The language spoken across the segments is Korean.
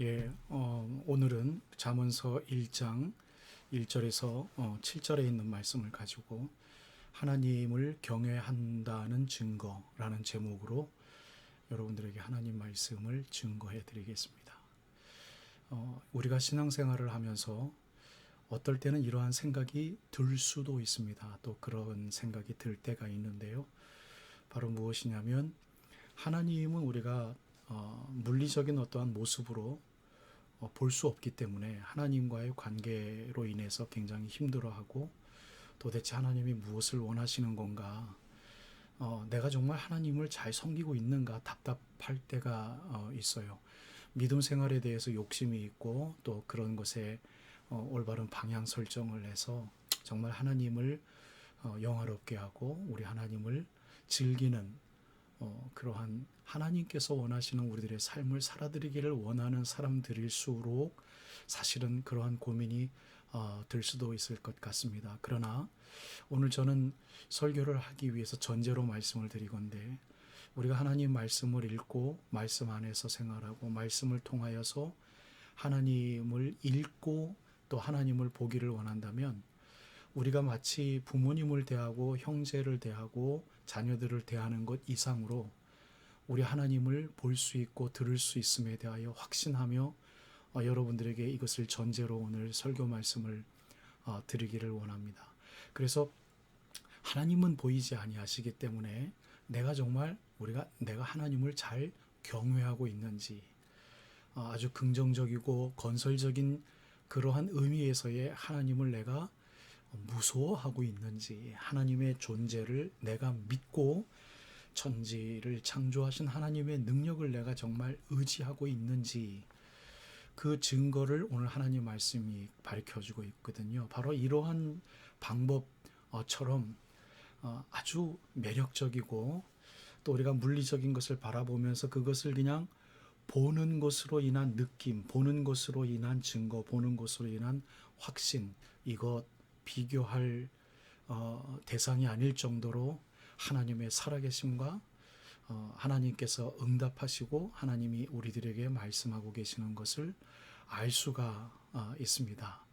오늘은 잠언서 1장 1절에서 7절에 있는 말씀을 가지고 하나님을 경외한다는 증거라는 제목으로 여러분들에게 하나님 말씀을 증거해 드리겠습니다. 우리가 신앙생활을 하면서 어떨 때는 이러한 생각이 들 수도 있습니다. 또 그런 생각이 들 때가 있는데요. 바로 무엇이냐면 하나님은 우리가 물리적인 어떠한 모습으로 볼 수 없기 때문에 하나님과의 관계로 인해서 굉장히 힘들어하고 도대체 하나님이 무엇을 원하시는 건가, 내가 정말 하나님을 잘 섬기고 있는가 답답할 때가 있어요. 믿음 생활에 대해서 욕심이 있고 또 그런 것에 올바른 방향 설정을 해서 정말 하나님을 영화롭게 하고 우리 하나님을 즐기는 그러한 하나님께서 원하시는 우리들의 삶을 살아드리기를 원하는 사람들일수록 사실은 그러한 고민이 들 수도 있을 것 같습니다. 그러나 오늘 저는 설교를 하기 위해서 전제로 말씀을 드리건데, 우리가 하나님 말씀을 읽고 말씀 안에서 생활하고 말씀을 통하여서 하나님을 읽고 또 하나님을 보기를 원한다면, 우리가 마치 부모님을 대하고 형제를 대하고 자녀들을 대하는 것 이상으로 우리 하나님을 볼 수 있고 들을 수 있음에 대하여 확신하며 여러분들에게 이것을 전제로 오늘 설교 말씀을 드리기를 원합니다. 그래서 하나님은 보이지 아니하시기 때문에 내가 하나님을 잘 경외하고 있는지, 아주 긍정적이고 건설적인 그러한 의미에서의 하나님을 내가 무서워하고 있는지, 하나님의 존재를 내가 믿고 천지를 창조하신 하나님의 능력을 내가 정말 의지하고 있는지, 그 증거를 오늘 하나님 말씀이 밝혀주고 있거든요. 바로 이러한 방법처럼 아주 매력적이고, 또 우리가 물리적인 것을 바라보면서 그것을 그냥 보는 것으로 인한 느낌, 보는 것으로 인한 증거, 보는 것으로 인한 확신, 이것 비교할 대상이 아닐 정도로 하나님의 살아계심과 하나님께서 응답하시고 하나님이 우리들에게 말씀하고 계시는 것을 알 수가 있습니다.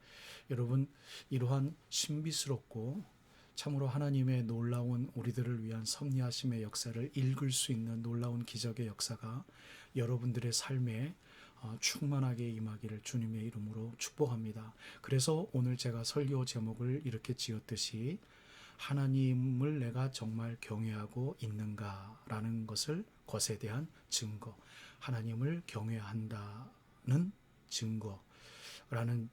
여러분, 이러한 신비스럽고 참으로 하나님의 놀라운 우리들을 위한 섭리하심의 역사를 읽을 수 있는 놀라운 기적의 역사가 여러분들의 삶에 충만하게 임하기를 주님의 이름으로 축복합니다. 그래서 오늘 제가 설교 제목을 이렇게 지었듯이 하나님을 내가 정말 경외하고 있는가라는 것에 대한 증거, 하나님을 경외한다는 증거라는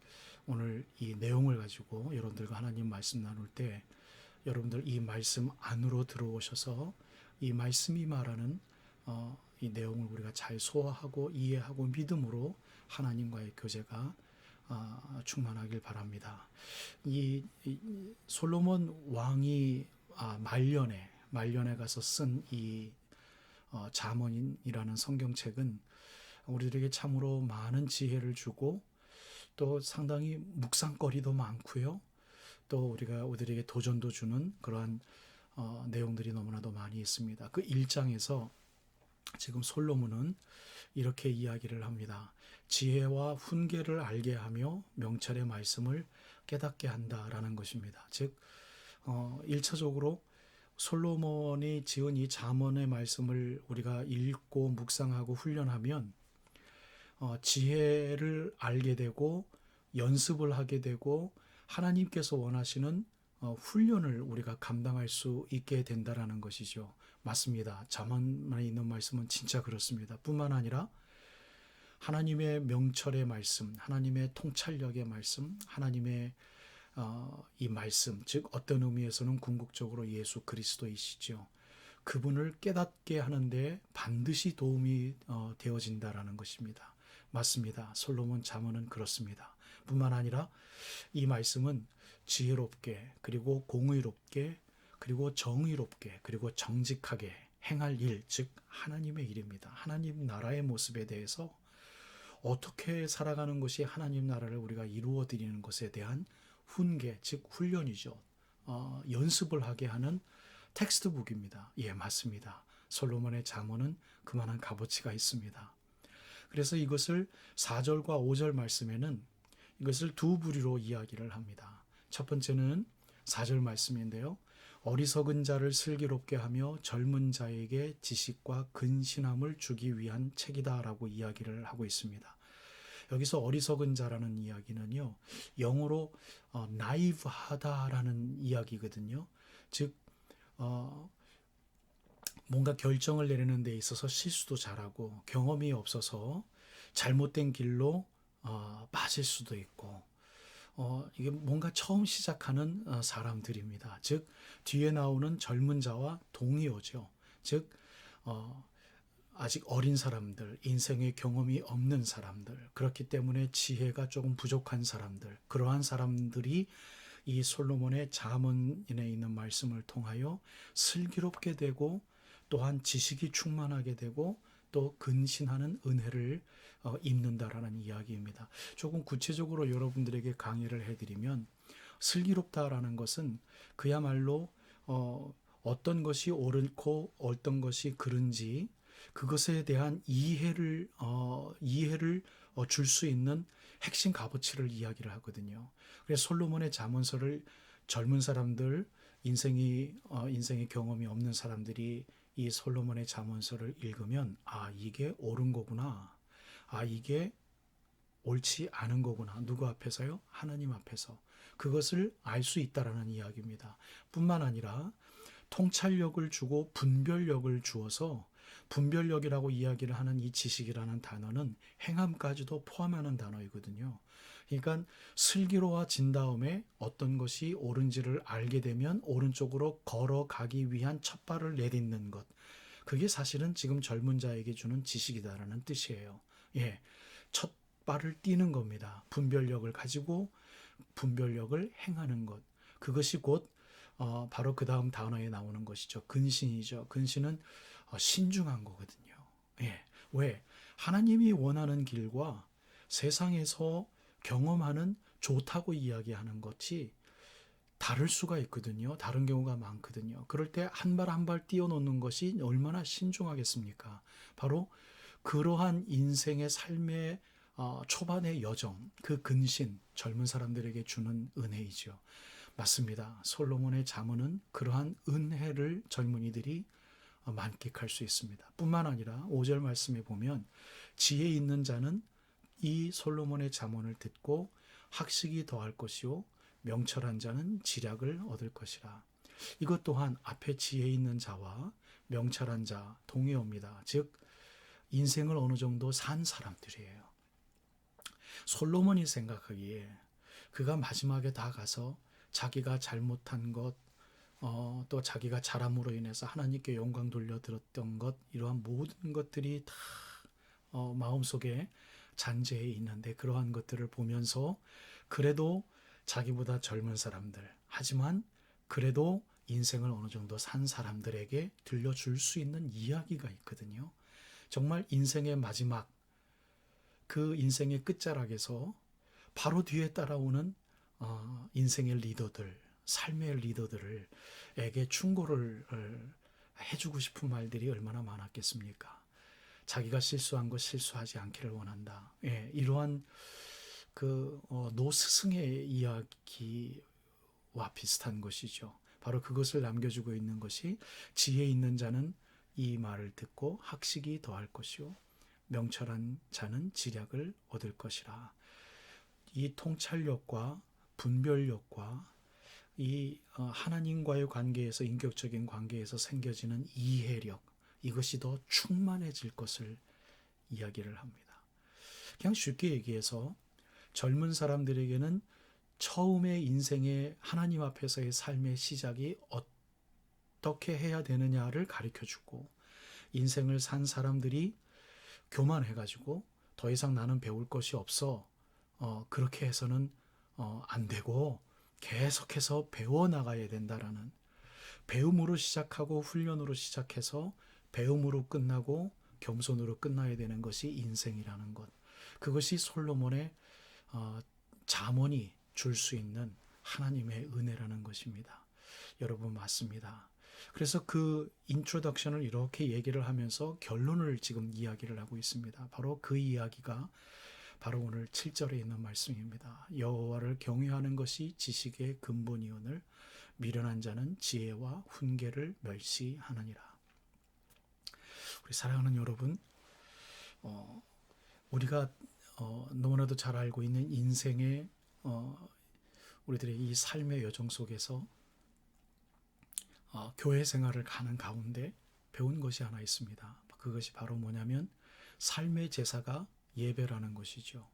오늘 이 내용을 가지고 여러분들과 하나님 말씀 나눌 때, 여러분들 이 말씀 안으로 들어오셔서 이 말씀이 말하는 이 내용을 우리가 잘 소화하고 이해하고 믿음으로 하나님과의 교제가 충만하길 바랍니다. 이 솔로몬 왕이 말년에 가서 쓴 이 잠언이라는 성경책은 우리들에게 참으로 많은 지혜를 주고 또 상당히 묵상거리도 많고요. 또 우리들에게 도전도 주는 그러한 내용들이 너무나도 많이 있습니다. 그 1장에서 지금 솔로몬은 이렇게 이야기를 합니다. 지혜와 훈계를 알게 하며 명철의 말씀을 깨닫게 한다라는 것입니다. 즉 1차적으로 솔로몬이 지은 이 잠언의 말씀을 우리가 읽고 묵상하고 훈련하면 지혜를 알게 되고 연습을 하게 되고 하나님께서 원하시는 훈련을 우리가 감당할 수 있게 된다라는 것이죠. 맞습니다. 잠언에 있는 말씀은 진짜 그렇습니다. 뿐만 아니라 하나님의 명철의 말씀, 하나님의 통찰력의 말씀, 하나님의 이 말씀, 즉 어떤 의미에서는 궁극적으로 예수 그리스도이시죠. 그분을 깨닫게 하는데 반드시 도움이 되어진다라는 것입니다. 맞습니다. 솔로몬 잠언은 그렇습니다. 뿐만 아니라 이 말씀은 지혜롭게, 그리고 공의롭게, 그리고 정의롭게, 그리고 정직하게 행할 일, 즉 하나님의 일입니다. 하나님 나라의 모습에 대해서 어떻게 살아가는 것이 하나님 나라를 우리가 이루어 드리는 것에 대한 훈계, 즉 훈련이죠. 연습을 하게 하는 텍스트북입니다. 예, 맞습니다. 솔로몬의 잠언은 그만한 값어치가 있습니다. 그래서 이것을 4절과 5절 말씀에는 이것을 두 부류로 이야기를 합니다. 첫 번째는 4절 말씀인데요. 어리석은 자를 슬기롭게 하며 젊은 자에게 지식과 근신함을 주기 위한 책이다라고 이야기를 하고 있습니다. 여기서 어리석은 자라는 이야기는요, 영어로 나이브하다라는 이야기거든요. 즉 뭔가 결정을 내리는 데 있어서 실수도 잘하고 경험이 없어서 잘못된 길로 빠질 수도 있고 이게 뭔가 처음 시작하는 사람들입니다. 즉 뒤에 나오는 젊은 자와 동의어죠. 즉 아직 어린 사람들, 인생의 경험이 없는 사람들, 그렇기 때문에 지혜가 조금 부족한 사람들, 그러한 사람들이 이 솔로몬의 잠언인에 있는 말씀을 통하여 슬기롭게 되고 또한 지식이 충만하게 되고 또 근신하는 은혜를 입는다라는 이야기입니다. 조금 구체적으로 여러분들에게 강의를 해드리면 슬기롭다라는 것은 그야말로 어떤 것이 옳고 어떤 것이 그른지 그것에 대한 이해를 줄 수 있는 핵심 값어치를 이야기를 하거든요. 그래서 솔로몬의 잠언서를 젊은 사람들, 인생의 경험이 없는 사람들이 이 솔로몬의 잠언서를 읽으면 이게 옳은 거구나. 이게 옳지 않은 거구나. 누구 앞에서요? 하나님 앞에서. 그것을 알 수 있다라는 이야기입니다. 뿐만 아니라 통찰력을 주고 분별력을 주어서 분별력이라고 이야기를 하는 이 지식이라는 단어는 행함까지도 포함하는 단어이거든요. 그러니까 슬기로워진 다음에 어떤 것이 옳은지를 알게 되면 오른쪽으로 걸어가기 위한 첫 발을 내딛는 것. 그게 사실은 지금 젊은 자에게 주는 지식이다라는 뜻이에요. 예, 첫 발을 띄는 겁니다. 분별력을 가지고 분별력을 행하는 것. 그것이 곧 바로 그 다음 단어에 나오는 것이죠. 근신이죠. 근신은 신중한 거거든요. 예. 왜? 하나님이 원하는 길과 세상에서 경험하는 좋다고 이야기하는 것이 다를 수가 있거든요. 다른 경우가 많거든요. 그럴 때 한 발 한 발 뛰어놓는 것이 얼마나 신중하겠습니까? 바로 그러한 인생의 삶의 초반의 여정, 그 근신, 젊은 사람들에게 주는 은혜이죠. 맞습니다. 솔로몬의 잠언은 그러한 은혜를 젊은이들이 만끽할 수 있습니다. 뿐만 아니라 5절 말씀에 보면 지혜 있는 자는 이 솔로몬의 잠언을 듣고 학식이 더할 것이요 명철한 자는 지략을 얻을 것이라. 이것 또한 앞에 지혜 있는 자와 명철한 자 동의어입니다. 즉 인생을 어느 정도 산 사람들이에요. 솔로몬이 생각하기에 그가 마지막에 다 가서 자기가 잘못한 것, 또 자기가 잘함으로 인해서 하나님께 영광 돌려드렸던 것, 이러한 모든 것들이 다 마음속에 잔재해 있는데 그러한 것들을 보면서 그래도 자기보다 젊은 사람들, 하지만 그래도 인생을 어느 정도 산 사람들에게 들려줄 수 있는 이야기가 있거든요. 정말 인생의 마지막, 그 인생의 끝자락에서 바로 뒤에 따라오는 인생의 리더들, 삶의 리더들에게 충고를 해주고 싶은 말들이 얼마나 많았겠습니까? 자기가 실수한 것 실수하지 않기를 원한다. 예, 이러한 노 스승의 이야기와 비슷한 것이죠. 바로 그것을 남겨주고 있는 것이 지혜 있는 자는 이 말을 듣고 학식이 더할 것이요 명철한 자는 지략을 얻을 것이라. 이 통찰력과 분별력과 이 하나님과의 관계에서 인격적인 관계에서 생겨지는 이해력, 이것이 더 충만해질 것을 이야기를 합니다. 그냥 쉽게 얘기해서 젊은 사람들에게는 처음의 인생의 하나님 앞에서의 삶의 시작이 어떻게 해야 되느냐를 가르쳐주고, 인생을 산 사람들이 교만해가지고 더 이상 나는 배울 것이 없어, 그렇게 해서는 안 되고 계속해서 배워나가야 된다라는, 배움으로 시작하고 훈련으로 시작해서 배움으로 끝나고 겸손으로 끝나야 되는 것이 인생이라는 것. 그것이 솔로몬의 잠언이 줄 수 있는 하나님의 은혜라는 것입니다. 여러분, 맞습니다. 그래서 그 인트로덕션을 이렇게 얘기를 하면서 결론을 지금 이야기를 하고 있습니다. 바로 그 이야기가 바로 오늘 7절에 있는 말씀입니다. 여호와를 경외하는 것이 지식의 근본이오늘 미련한 자는 지혜와 훈계를 멸시하느니라. 우리 사랑하는 여러분, 우리가 너무나도 잘 알고 있는 인생의 우리들의 이 삶의 여정 속에서 교회 생활을 가는 가운데 배운 것이 하나 있습니다. 그것이 바로 뭐냐면 삶의 제사가 예배라는 것이죠.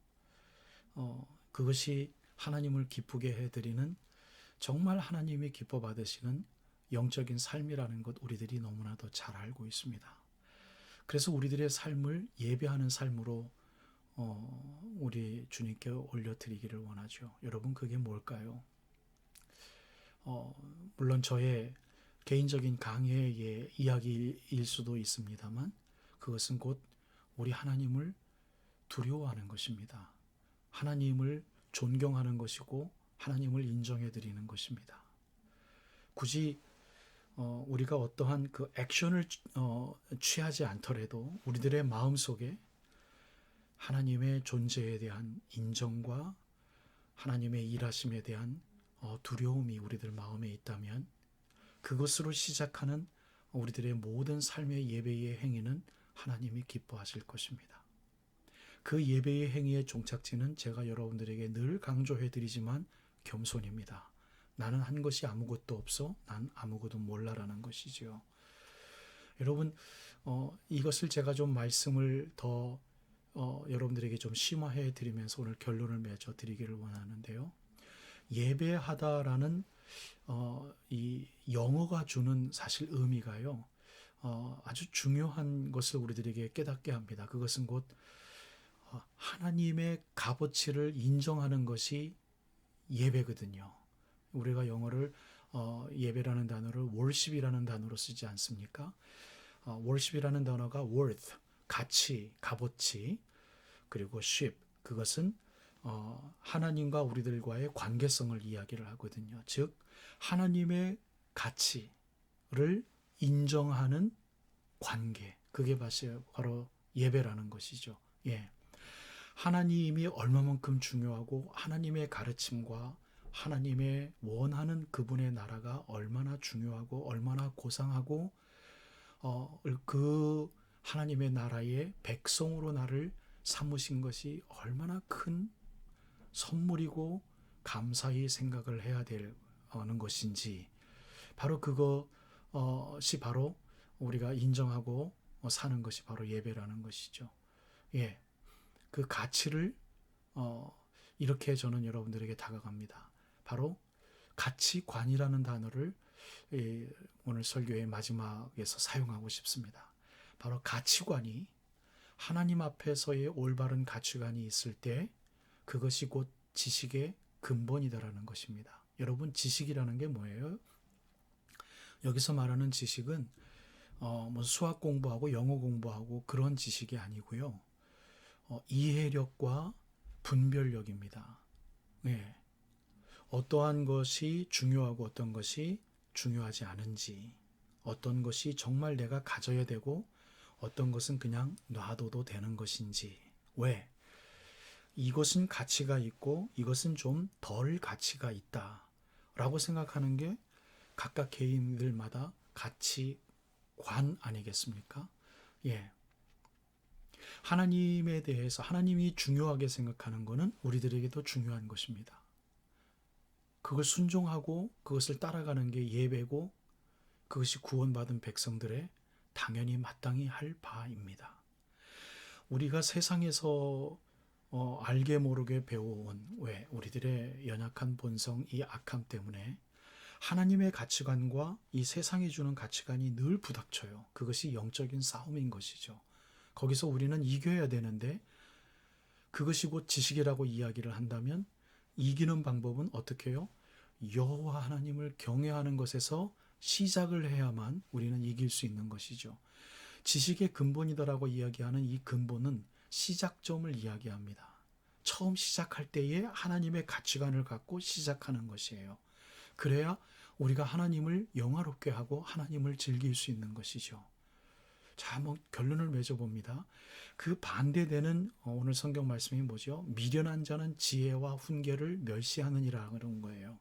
그것이 하나님을 기쁘게 해드리는 정말 하나님이 기뻐 받으시는 영적인 삶이라는 것 우리들이 너무나도 잘 알고 있습니다. 그래서 우리들의 삶을 예배하는 삶으로 우리 주님께 올려드리기를 원하죠. 여러분 그게 뭘까요? 물론 저의 개인적인 강해의 이야기일 수도 있습니다만 그것은 곧 우리 하나님을 두려워하는 것입니다. 하나님을 존경하는 것이고 하나님을 인정해 드리는 것입니다. 굳이 우리가 어떠한 그 액션을 취하지 않더라도 우리들의 마음속에 하나님의 존재에 대한 인정과 하나님의 일하심에 대한 두려움이 우리들 마음에 있다면 그것으로 시작하는 우리들의 모든 삶의 예배의 행위는 하나님이 기뻐하실 것입니다. 그 예배의 행위의 종착지는 제가 여러분들에게 늘 강조해 드리지만 겸손입니다. 나는 한 것이 아무것도 없어 난 아무것도 몰라라는 것이지요. 여러분 이것을 제가 좀 말씀을 더 여러분들에게 좀 심화해 드리면서 오늘 결론을 맺어 드리기를 원하는데요. 예배하다라는 이 영어가 주는 사실 의미가요. 아주 중요한 것을 우리들에게 깨닫게 합니다. 그것은 곧 하나님의 값어치를 인정하는 것이 예배거든요. 우리가 영어를 예배라는 단어를 worship이라는 단어로 쓰지 않습니까? worship이라는 단어가 worth, 가치, 값어치, 그리고 ship, 그것은 하나님과 우리들과의 관계성을 이야기를 하거든요. 즉 하나님의 가치를 인정하는 관계, 그게 바로 예배라는 것이죠. 예. 하나님이 얼마만큼 중요하고 하나님의 가르침과 하나님의 원하는 그분의 나라가 얼마나 중요하고 얼마나 고상하고 그 하나님의 나라의 백성으로 나를 삼으신 것이 얼마나 큰 선물이고 감사히 생각을 해야 되는 것인지 바로 그것이 바로 우리가 인정하고 사는 것이 바로 예배라는 것이죠. 예. 그 가치를 이렇게 저는 여러분들에게 다가갑니다. 바로 가치관이라는 단어를 오늘 설교의 마지막에서 사용하고 싶습니다. 바로 가치관이 하나님 앞에서의 올바른 가치관이 있을 때 그것이 곧 지식의 근본이다라는 것입니다. 여러분 지식이라는 게 뭐예요? 여기서 말하는 지식은 뭐 수학 공부하고 영어 공부하고 그런 지식이 아니고요. 이해력과 분별력입니다. 네. 어떠한 것이 중요하고 어떤 것이 중요하지 않은지, 어떤 것이 정말 내가 가져야 되고 어떤 것은 그냥 놔둬도 되는 것인지, 왜? 이것은 가치가 있고 이것은 좀 덜 가치가 있다 라고 생각하는 게 각각 개인들마다 가치관 아니겠습니까? 예. 하나님에 대해서 하나님이 중요하게 생각하는 것은 우리들에게도 중요한 것입니다. 그걸 순종하고 그것을 따라가는 게 예배고 그것이 구원받은 백성들의 당연히 마땅히 할 바입니다. 우리가 세상에서 알게 모르게 배워온 왜 우리들의 연약한 본성 이 악함 때문에 하나님의 가치관과 이 세상이 주는 가치관이 늘 부닥쳐요. 그것이 영적인 싸움인 것이죠. 거기서 우리는 이겨야 되는데 그것이 곧 지식이라고 이야기를 한다면 이기는 방법은 어떻게 해요? 여호와 하나님을 경외하는 것에서 시작을 해야만 우리는 이길 수 있는 것이죠. 지식의 근본이다라고 이야기하는 이 근본은 시작점을 이야기합니다. 처음 시작할 때에 하나님의 가치관을 갖고 시작하는 것이에요. 그래야 우리가 하나님을 영화롭게 하고 하나님을 즐길 수 있는 것이죠. 자, 결론을 맺어봅니다. 그 반대되는 오늘 성경 말씀이 뭐죠? 미련한 자는 지혜와 훈계를 멸시하느니라 그런 거예요.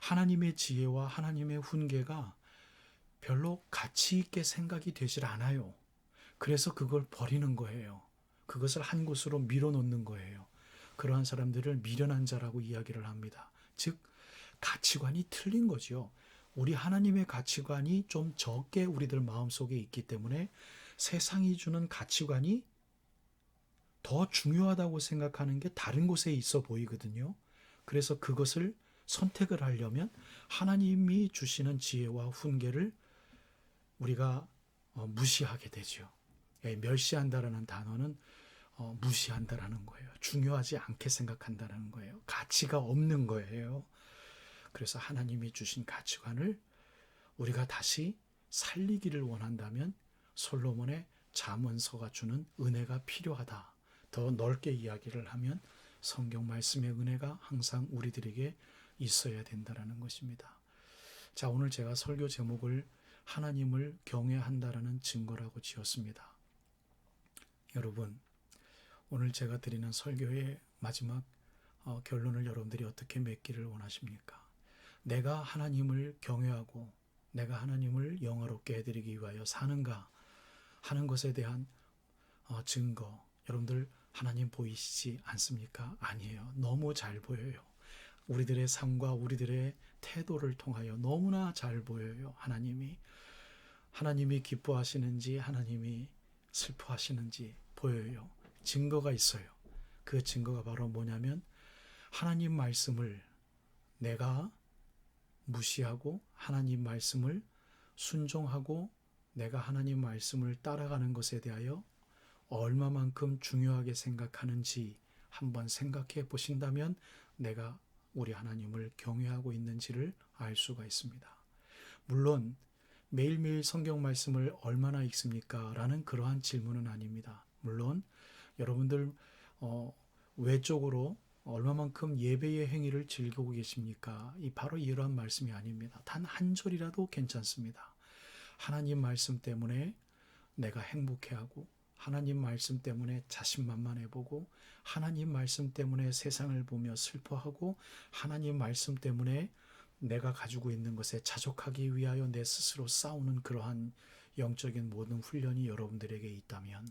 하나님의 지혜와 하나님의 훈계가 별로 가치 있게 생각이 되질 않아요. 그래서 그걸 버리는 거예요. 그것을 한 곳으로 밀어놓는 거예요. 그러한 사람들을 미련한 자라고 이야기를 합니다. 즉 가치관이 틀린 거죠. 우리 하나님의 가치관이 좀 적게 우리들 마음속에 있기 때문에 세상이 주는 가치관이 더 중요하다고 생각하는 게 다른 곳에 있어 보이거든요. 그래서 그것을 선택을 하려면 하나님이 주시는 지혜와 훈계를 우리가 무시하게 되죠. 멸시한다라는 단어는 무시한다라는 거예요. 중요하지 않게 생각한다라는 거예요. 가치가 없는 거예요. 그래서 하나님이 주신 가치관을 우리가 다시 살리기를 원한다면 솔로몬의 잠언서가 주는 은혜가 필요하다. 더 넓게 이야기를 하면 성경 말씀의 은혜가 항상 우리들에게 있어야 된다는 것입니다. 자, 오늘 제가 설교 제목을 하나님을 경외한다라는 증거라고 지었습니다. 여러분, 오늘 제가 드리는 설교의 마지막 결론을 여러분들이 어떻게 맺기를 원하십니까? 내가 하나님을 경외하고 내가 하나님을 영화롭게 해드리기 위하여 사는가 하는 것에 대한 증거, 여러분들 하나님 보이시지 않습니까? 아니에요. 너무 잘 보여요. 우리들의 삶과 우리들의 태도를 통하여 너무나 잘 보여요. 하나님이 기뻐하시는지 하나님이 슬퍼하시는지 보여요. 증거가 있어요. 그 증거가 바로 뭐냐면 하나님 말씀을 내가 무시하고 하나님 말씀을 순종하고 내가 하나님 말씀을 따라가는 것에 대하여 얼마만큼 중요하게 생각하는지 한번 생각해 보신다면 내가 우리 하나님을 경외하고 있는지를 알 수가 있습니다. 물론 매일매일 성경 말씀을 얼마나 읽습니까? 라는 그러한 질문은 아닙니다. 물론 여러분들 외적으로 얼마만큼 예배의 행위를 즐기고 계십니까? 바로 이러한 말씀이 아닙니다. 단 한 절이라도 괜찮습니다. 하나님 말씀 때문에 내가 행복해하고 하나님 말씀 때문에 자신만만해보고 하나님 말씀 때문에 세상을 보며 슬퍼하고 하나님 말씀 때문에 내가 가지고 있는 것에 자족하기 위하여 내 스스로 싸우는 그러한 영적인 모든 훈련이 여러분들에게 있다면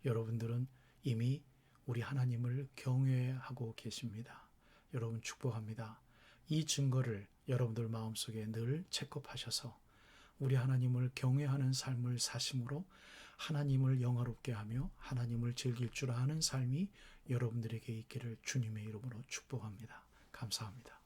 여러분들은 이미 우리 하나님을 경외하고 계십니다. 여러분 축복합니다. 이 증거를 여러분들 마음속에 늘 체크하셔서 우리 하나님을 경외하는 삶을 사심으로 하나님을 영화롭게 하며 하나님을 즐길 줄 아는 삶이 여러분들에게 있기를 주님의 이름으로 축복합니다. 감사합니다.